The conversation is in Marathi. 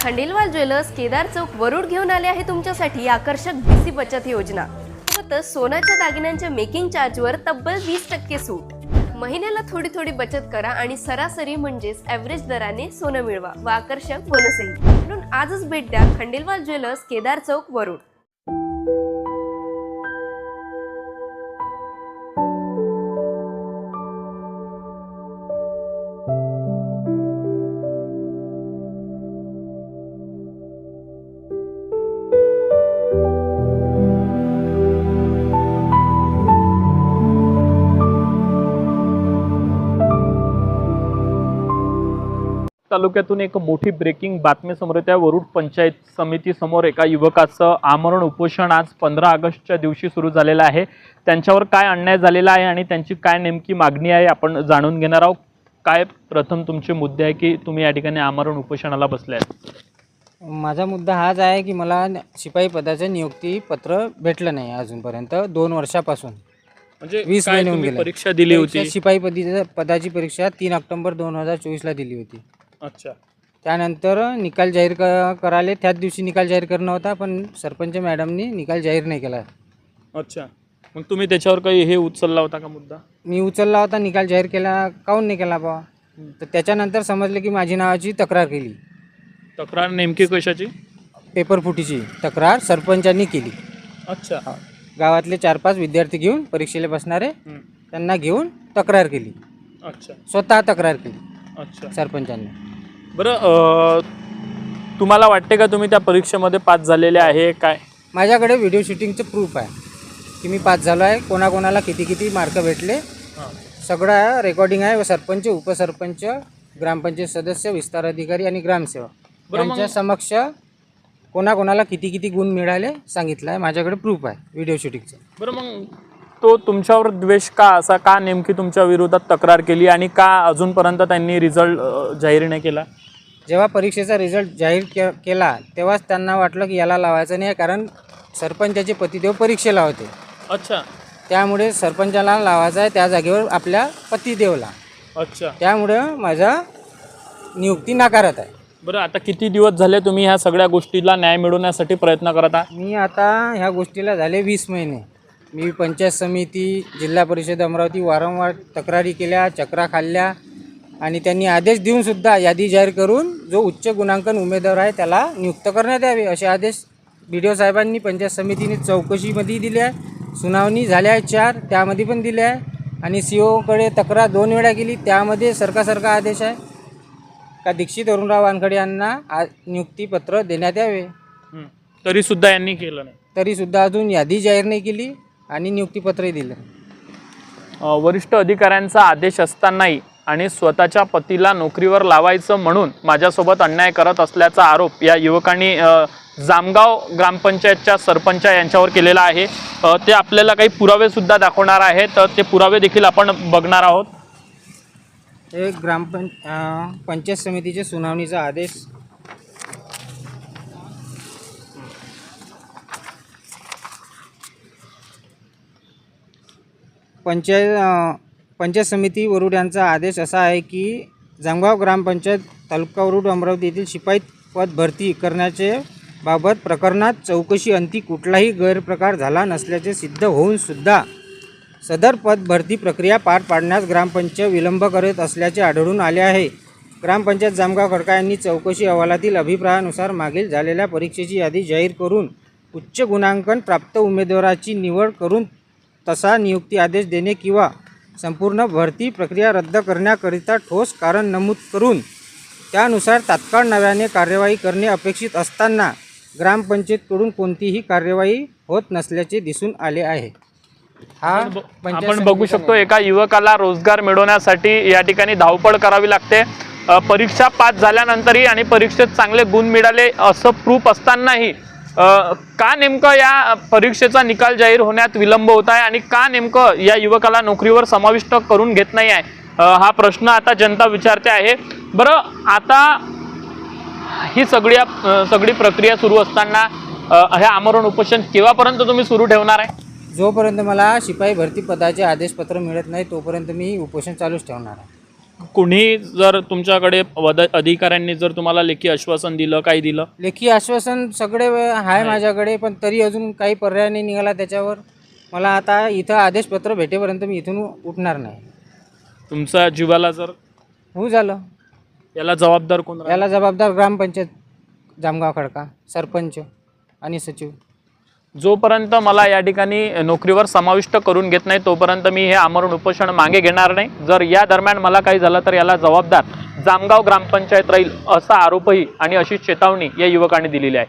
खंडेलवाल ज्वेलर्स केदार चौक वरुड घेऊन आले आहे तुमच्यासाठी आकर्षक बीसी बचत योजना। सोबतच सोन्याच्या दागिन्यांच्या मेकिंग चार्जवर तब्बल 20% सूट। महिन्याला थोडी थोडी बचत करा आणि सरासरी म्हणजेच ॲव्हरेज दराने सोनं मिळवा व आकर्षक बोनसही। म्हणून आजच भेट द्या खंडेलवाल ज्वेलर्स केदार चौक वरुड। तालुक्यातून एक मोठी ब्रेकिंग बातमी समोर येते। वरुड पंचायत समिती समोर एका युवकाचं आमरण उपोषण आज 15 ऑगस्टच्या दिवशी सुरू झालेलं आहे। त्यांच्यावर काय अन्याय झालेला आहे आणि त्यांची काय नेमकी मागणी आहे आपण जाणून घेणार आहोत। काय प्रथम तुमचे मुद्दे आहे की तुम्ही या ठिकाणी आमरण उपोषणाला बसले आहेत? माझा मुद्दा हाच आहे की मला शिपाई पदाचे नियुक्ती पत्र भेटलं नाही अजूनपर्यंत 2 वर्षापासून। म्हणजे 20 महिने होऊन गेले। परीक्षा दिली होती? शिपाई पदाची परीक्षा 3 ऑक्टोबर 2024 ला दिली होती। अच्छा। त्यानंतर निकाल जाहीर कराले त्याच दिवशी निकाल जाहीर करणं होता, पण सरपंच मॅडमनी निकाल जाहीर नाही केला। अच्छा, मग तुम्ही त्याच्यावर काही हे उचलला होता का मुद्दा? मी उचलला होता, निकाल जाहीर केला काऊन नाही केला बा? तर त्याच्यानंतर समजले की माझी नावाची तक्रार केली। तक्रार नेमकी कशाची? पेपर फुटीची तक्रार सरपंचांनी केली। अच्छा। गावातले 4-5 विद्यार्थी घेऊन परीक्षेला बसणारे त्यांना घेऊन तक्रार केली। अच्छा। स्वतः तक्रार केली। अच्छा। सरपंचांनी। बरं, तुम्हाला वाटते का तुम्ही त्या परीक्षेमध्ये पास झालेले आहे? काय माझ्याकडे व्हिडिओ शूटिंगचं प्रूफ आहे की मी पास झालो आहे, कोणाकोणाला किती मार्क भेटले सगळं रेकॉर्डिंग आहे। व सरपंच, उपसरपंच, ग्रामपंचायत सदस्य, विस्तार अधिकारी आणि ग्रामसेवक यांच्या समक्ष कोणाकोणाला किती गुण मिळाले सांगितलं आहे। माझ्याकडे प्रूफ आहे व्हिडिओ शूटिंगचं। बरं, मग तो तुमच्यावर द्वेष का असा का नेमकी तुमच्या विरोधात तक्रार केली आणि का अजूनपर्यंत त्यांनी रिझल्ट जाहीर नाही केला? जेव्हा परीक्षेचा रिझल्ट जाहीर केला तेव्हाच त्यांना वाटलं की याला लावायचं नाही, कारण सरपंचाचे पतिदेव परीक्षेला होते। अच्छा। त्यामुळे सरपंचाला लावायचं आहे त्या जागेवर आपल्या पतिदेवला। अच्छा। त्यामुळे माझा नियुक्ती नाकारत आहे। बरं, आता किती दिवस झाले तुम्ही ह्या सगळ्या गोष्टीला न्याय मिळवण्यासाठी प्रयत्न करत आहात? मी आता ह्या गोष्टीला झाले 20 महिने। मी पंचायत समिती, जिल्हा परिषद अमरावती वारंवार तक्रारी केल्या, चक्रा खाल्ल्या आणि त्यांनी आदेश देऊनसुद्धा यादी जाहीर करून जो उच्च गुणांकन उमेदवार आहे त्याला नियुक्त करण्यात यावे असे आदेश BDO साहेबांनी पंचायत समितीने चौकशीमध्ये दिले आहे। सुनावणी झाल्या आहे 4, त्यामध्ये पण दिले आहे आणि CO कडे तक्रार 2 वेळा केली, त्यामध्ये सरका आदेश आहे का दीक्षित अरुणराव वानखडे यांना नियुक्तीपत्र देण्यात यावे। तरीसुद्धा यांनी केलं नाही? तरीसुद्धा अजून यादी जाहीर नाही केली आणि नियुक्तीपत्रही दिलं। वरिष्ठ अधिकाऱ्यांचा आदेश असतानाही आणि स्वतःच्या पतीला नोकरीवर लावायचं म्हणून माझ्यासोबत अन्याय करत असल्याचा आरोप या युवकांनी जामगाव ग्रामपंचायतच्या सरपंच यांच्यावर केलेला आहे। ते आपल्याला काही पुरावे सुद्धा दाखवणार आहेत, ते पुरावे देखील आपण बघणार आहोत। हे पंचायत समितीचे सुनावणीचा आदेश पंचायत समिती वरुड यांचा आदेश असा आहे की जामगाव ग्रामपंचायत तालुका वरुड अमरावती येथील शिपाई पद भरती करण्याचे बाबत प्रकरणात चौकशी अंती कुठलाही गैरप्रकार झाला नसल्याचे सिद्ध होऊन सुद्धा सदर पद भरती प्रक्रिया पार पाडण्यास ग्रामपंचायत विलंब करत असल्याचे आढळून आले आहे। ग्रामपंचायत जामगाव खडका यांनी चौकशी अहवालातील अभिप्रायानुसार मागील झालेल्या परीक्षेची यादी जाहीर करून उच्च गुणांकन प्राप्त उमेदवाराची निवड करून तसा नियुक्ती आदेश देणे किंवा संपूर्ण भरती प्रक्रिया रद्द करण्याकरिता ठोस कारण नमूद करून त्यानुसार तात्काळ नव्याने कार्यवाही करणे अपेक्षित असताना ग्रामपंचायतकडून कोणतीही कार्यवाही होत नसल्याचे दिसून आले आहे। आपण बघू शकतो एका युवकाला रोजगार मिळवण्यासाठी या ठिकाणी धावपळ करावी लागते। परीक्षा पास झाल्यानंतरही आणि परीक्षेत चांगले गुण मिळाले असं प्रूफ असतानाही का नेमकं या परीक्षेचा निकाल जाहीर होण्यात विलंब होत आहे आणि का नेमकं या युवकाला नोकरीवर समाविष्ट करून घेत नाही आहे, हा प्रश्न आता जनता विचारते आहे। बरं, आता ही सगळी प्रक्रिया सुरू असताना हे आमरण उपोषण केव्हापर्यंत तुम्ही सुरू ठेवणार आहे? जोपर्यंत मला शिपाई भरती पदाचे आदेशपत्र मिळत नाही तोपर्यंत मी उपोषण चालूच ठेवणार आहे। कुणी जर तुमच्याकडे अधिकाऱ्यांनी जर तुम्हाला लेखी आश्वासन दिलं, काही दिलं? लेखी आश्वासन सगळे आहे माझ्याकडे, पण तरी अजून काही पर्याय नाही निघाला त्याच्यावर. मला आता इथं आदेशपत्र भेटेपर्यंत मी इथून उठणार नाही. तुमच्या जीवाला जर हो झालं, याला जबाबदार कोण राहील? याला जबाबदार ग्रामपंचायत जामगाव खडका, सरपंच आणि सचिव. जोपर्यंत मला या ठिकाणी नोकरीवर समाविष्ट करून घेत नाही तोपर्यंत मी हे आमरण उपोषण मागे घेणार नाही. जर या दरम्यान मला काही झालं तर याला जबाबदार जामगाव ग्रामपंचायत राहील, असा आरोपही आणि अशी चेतावणी या युवकांनी दिलेली आहे.